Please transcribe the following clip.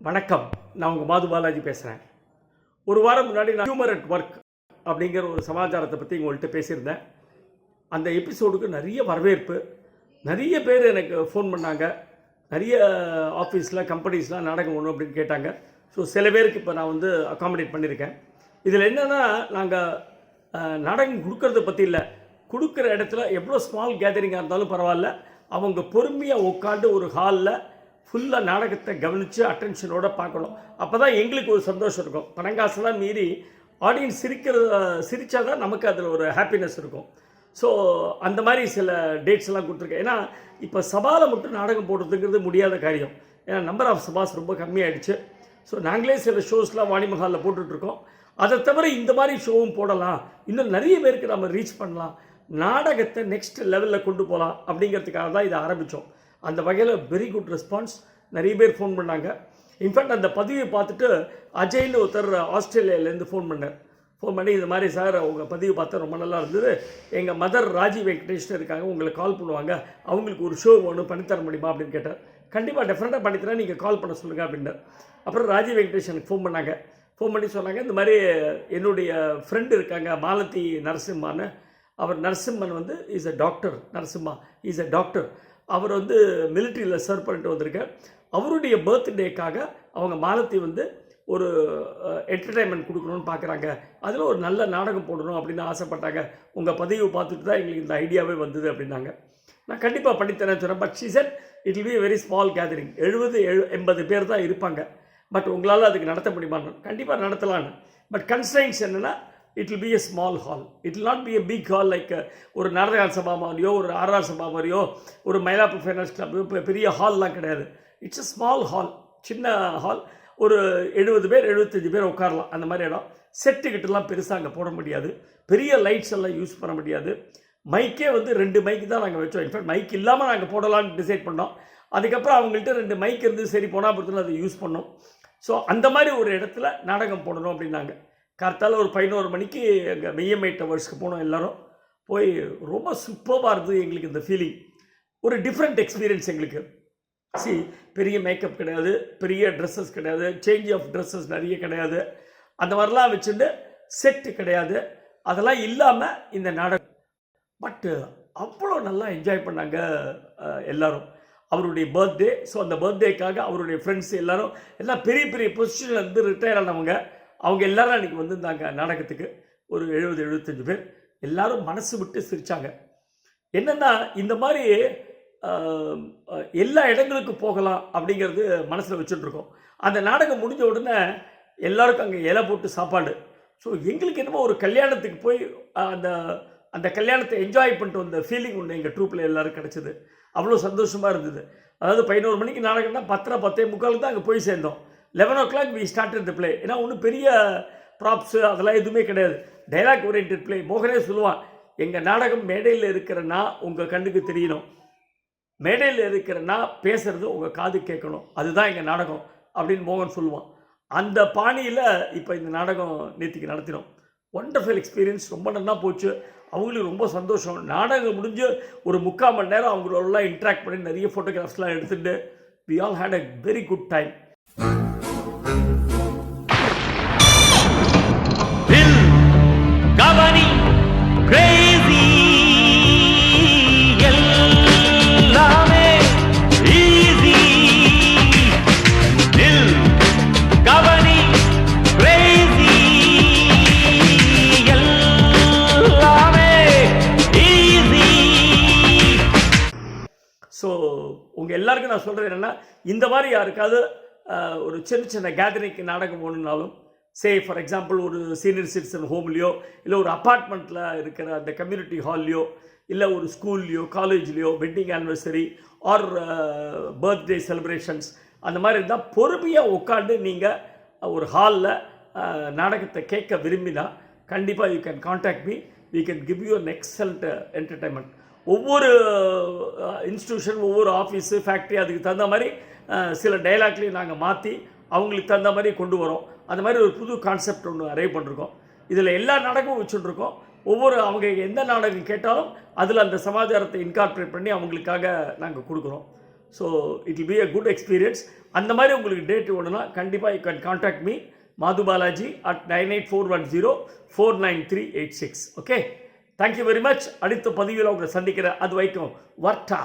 வணக்கம். நான் உங்கள் மாது பாலாஜி பேசுகிறேன். ஒரு வாரம் முன்னாடி நான் ஹியூமர் அட் ஒர்க் அப்படிங்கிற ஒரு சமாச்சாரத்தை பற்றி உங்கள்கிட்ட பேசியிருந்தேன். அந்த எபிசோடுக்கு நிறைய வரவேற்பு, நிறைய பேர் எனக்கு ஃபோன் பண்ணாங்க. நிறைய ஆஃபீஸில் கம்பெனிஸ்லாம் நாடகம் ஒன்று அப்படின்னு கேட்டாங்க. ஸோ சில பேருக்கு இப்போ நான் அகாமடேட் பண்ணியிருக்கேன். இதில் என்னென்னா, நாங்கள் நாடகம் கொடுக்கறத பற்றி இல்லை, கொடுக்குற இடத்துல எவ்வளோ ஸ்மால் கேதரிங்காக இருந்தாலும் பரவாயில்ல, அவங்க பொறுமையாக உட்காந்து ஒரு ஹாலில் ஃபுல்லாக நாடகத்தை கவனித்து அட்டென்ஷனோடு பார்க்கணும். அப்போ தான் எங்களுக்கு ஒரு சந்தோஷம் இருக்கும். பணங்காசெல்லாம் மீறி ஆடியன்ஸ் சிரித்தா தான் நமக்கு அதில் ஒரு ஹாப்பினஸ் இருக்கும். ஸோ அந்த மாதிரி சில டேட்ஸ் எல்லாம் கொடுத்துருக்கேன். ஏன்னா இப்போ சபாவில் மட்டும் நாடகம் போடுறதுங்கிறது முடியாத காரியம். ஏன்னா நம்பர் ஆஃப் சபாஸ் ரொம்ப கம்மியாகிடுச்சு. ஸோ நாங்களே சில ஷோஸ்லாம் வாணிமஹாலில் போட்டுட்ருக்கோம். அதை தவிர இந்த மாதிரி ஷோவும் போடலாம், இன்னும் நிறைய பேருக்கு நம்ம ரீச் பண்ணலாம், நாடகத்தை நெக்ஸ்ட் லெவலில் கொண்டு போகலாம் அப்படிங்கிறதுக்காக தான் இதை ஆரம்பித்தோம். அந்த வகையில் வெரி குட் ரெஸ்பான்ஸ். நிறைய பேர் ஃபோன் பண்ணாங்க. இன்ஃபேக்ட் அந்த பதிவை பார்த்துட்டு அஜய்னு ஒருத்தர் ஆஸ்திரேலியாவிலேருந்து ஃபோன் பண்ணி இந்த மாதிரி சார் உங்கள் பதிவு பார்த்தா ரொம்ப நல்லா இருந்தது, எங்கள் மதர் ராஜி வெங்கடேஷன் இருக்காங்க, உங்களுக்கு கால் பண்ணுவாங்க, அவங்களுக்கு ஒரு ஷோ ஒன்று பண்ணித்தர முடியுமா அப்படின்னு கேட்டார். கண்டிப்பாக டெஃபினட்டாக பண்ணித்தரேன், நீங்கள் கால் பண்ண சொல்லுங்கள் அப்படின்னார். அப்புறம் ராஜி வெங்கடேஷனுக்கு ஃபோன் பண்ணி சொன்னாங்க, இந்த மாதிரி என்னுடைய ஃப்ரெண்டு இருக்காங்க மாலதி நரசிம்மான்னு. அவர் Narasimhan is a doctor. Narasimha is a doctor. அவர் மிலிட்ரியில் சர்வ் பண்ணிட்டு வந்திருக்கார். அவருடைய பர்த்டேக்காக அவங்க மாலத்தி ஒரு என்டர்டைன்மெண்ட் கொடுக்கணும்னு பார்க்குறாங்க, அதில் ஒரு நல்ல நாடகம் போடணும் அப்படின்னு ஆசைப்பட்டாங்க. உங்கள் பதிவு பார்த்துட்டு தான் எங்களுக்கு இந்த ஐடியாவே வந்தது அப்படின்னாங்க. நான் கண்டிப்பாக பண்ணித்தரேன் சொன்னேன். But she said it will be very small gathering, 70-80 பேர் தான் இருப்பாங்க. பட் உங்களால் அதுக்கு நடத்த முடியுமான்னு. கண்டிப்பாக நடத்தலான்னு. பட் கன்ஸ்ட்ரைன்ஸ் என்னென்னா, it will be a small hall. It will not be a big hall like ஒரு நாடக சபா மாதிரியோ ஒரு ஆர்ஆர் சபா மாதிரியோ ஒரு மயிலாப்பூர் ஃபைனான்ஸ் கிளப் பெரிய ஹால்லாம் கிடையாது. இட்ஸ் a ஸ்மால் ஹால், சின்ன ஹால். ஒரு 70 பேர் 75 பேர் உட்காரலாம் அந்த மாதிரி இடம். செட்டுக்கிட்டலாம் பெருசாக அங்கே போட முடியாது, பெரிய லைட்ஸ் எல்லாம் யூஸ் பண்ண முடியாது. மைக்கே 2 மைக்கு தான் நாங்கள் வச்சோம். இன்ஃபேக்ட் மைக் இல்லாமல் நாங்கள் போடலான்னு டிசைட் பண்ணோம். அதுக்கப்புறம் அவங்கள்ட்ட 2 மைக் இருந்து சரி போனால் பொறுத்தல அதை யூஸ் பண்ணோம். ஸோ அந்த மாதிரி ஒரு இடத்துல நாடகம் போடணும் அப்படின்னாங்க. கார்த்தால் ஒரு 11 மணிக்கு எங்கள் மெய்யம்மை டவர்ஸ்க்கு போனோம். எல்லோரும் போய் ரொம்ப சூப்பராக இருந்தது எங்களுக்கு. இந்த ஃபீலிங் ஒரு டிஃப்ரெண்ட் எக்ஸ்பீரியன்ஸ் எங்களுக்கு. பெரிய மேக்கப் கிடையாது, பெரிய ட்ரெஸ்ஸஸ் கிடையாது, சேஞ்ச் ஆஃப் ட்ரெஸ்ஸஸ் நிறைய கிடையாது, அந்த மாதிரிலாம் வச்சுட்டு செட்டு கிடையாது, அதெல்லாம் இல்லாமல் இந்த நாடகம். பட்டு அவ்வளோ நல்லா என்ஜாய் பண்ணாங்க எல்லோரும். அவருடைய பர்த்டே. ஸோ அந்த பர்த்டேக்காக அவருடைய ஃப்ரெண்ட்ஸ் எல்லாம் பெரிய பெரிய பொசிஷனில் ரிட்டையர் ஆனவங்க, அவங்க எல்லோரும் அன்றைக்கி வந்திருந்தாங்க நாடகத்துக்கு. ஒரு 70-75 பேர் எல்லோரும் மனசு விட்டு சிரித்தாங்க. என்னென்னா, இந்த மாதிரி எல்லா இடங்களுக்கும் போகலாம் அப்படிங்கிறது மனசில் வச்சுட்ருக்கோம். அந்த நாடகம் முடிஞ்ச உடனே எல்லாருக்கும் அங்கே இலை போட்டு சாப்பாடு. ஸோ எங்களுக்கு என்னமோ ஒரு கல்யாணத்துக்கு போய் அந்த கல்யாணத்தை என்ஜாய் பண்ணிட்டு வந்த ஃபீலிங் ஒன்று எங்கள் ட்ரூப்பில் எல்லோரும் கிடச்சிது. அவ்வளோ சந்தோஷமாக இருந்தது. அதாவது 11 மணிக்கு நாடகம்னா 10:10 தான் அங்கே போய் சேர்ந்தோம். 11 o'clock we started the play. ஏன்னா ஒன்றும் பெரிய ப்ராப்ஸு அதெல்லாம் எதுவுமே கிடையாது, டைலாக் ஓரியன்ட் பிளே. மோகனே சொல்லுவான், எங்கள் நாடகம் மேடையில் இருக்கிறனா உங்கள் கண்ணுக்கு தெரியணும், மேடையில் இருக்கிறனா பேசுகிறது உங்கள் காது கேட்கணும், அதுதான் எங்கள் நாடகம் அப்படின்னு மோகன் சொல்லுவான். அந்த பாணியில் இப்போ இந்த நாடகம் நேற்றுக்கு நடத்தினோம். Wonderful experience. ரொம்ப நல்லா போச்சு. அவங்களுக்கு ரொம்ப சந்தோஷம். நாடகம் முடிஞ்சு ஒரு 3/4 மணி நேரம் அவங்களோடலாம் இன்ட்ராக்ட் பண்ணி நிறைய ஃபோட்டோகிராஃப்ஸ்லாம் எடுத்துகிட்டு we all had a very good time. So உங்கள் எல்லாருக்கும் நான் சொல்கிறது என்னென்னா, இந்த மாதிரி யாருக்காவது ஒரு சின்ன கேதரிங்க்கு நாடகம் போகணுன்னாலும், ஃபார் எக்ஸாம்பிள் ஒரு சீனியர் சிட்டிசன் ஹோம்லேயோ, இல்லை ஒரு அப்பார்ட்மெண்ட்டில் இருக்கிற அந்த கம்யூனிட்டி ஹால்லையோ, இல்லை ஒரு ஸ்கூல்லையோ காலேஜ்லேயோ wedding anniversary or birthday celebrations, அந்த மாதிரி இருந்தால் பொறுமையாக உட்காந்து நீங்கள் ஒரு ஹாலில் நாடகத்தை கேட்க விரும்பினா கண்டிப்பாக you can contact me. We can give you an excellent entertainment. ஒவ்வொரு இன்ஸ்டியூஷன், ஒவ்வொரு ஆஃபீஸு, ஃபேக்ட்ரி அதுக்கு தகுந்த மாதிரி சில டைலாக்லேயும் நாங்கள் மாற்றி அவங்களுக்கு தகுந்த மாதிரி கொண்டு வரோம். அந்த மாதிரி ஒரு புது கான்செப்ட் ஒன்று அரைவ் பண்ணிருக்கோம். இதில் எல்லா நாடகமும் வச்சுட்ருக்கோம். அவங்க எந்த நாடகம் கேட்டாலும் அதில் அந்த சமாச்சாரத்தை இன்கார்பரேட் பண்ணி அவங்களுக்காக நாங்கள் கொடுக்குறோம். So it will be a good experience. அந்த மாதிரி உங்களுக்கு டேட் வேணும்னா கண்டிப்பாக you can contact me Madhu Balaji at 9841049386. Okay, thank you very much. அடுத்த பதிவில் உங்களை சந்திக்கிறேன். அது வரைக்கும் வர்த்தா.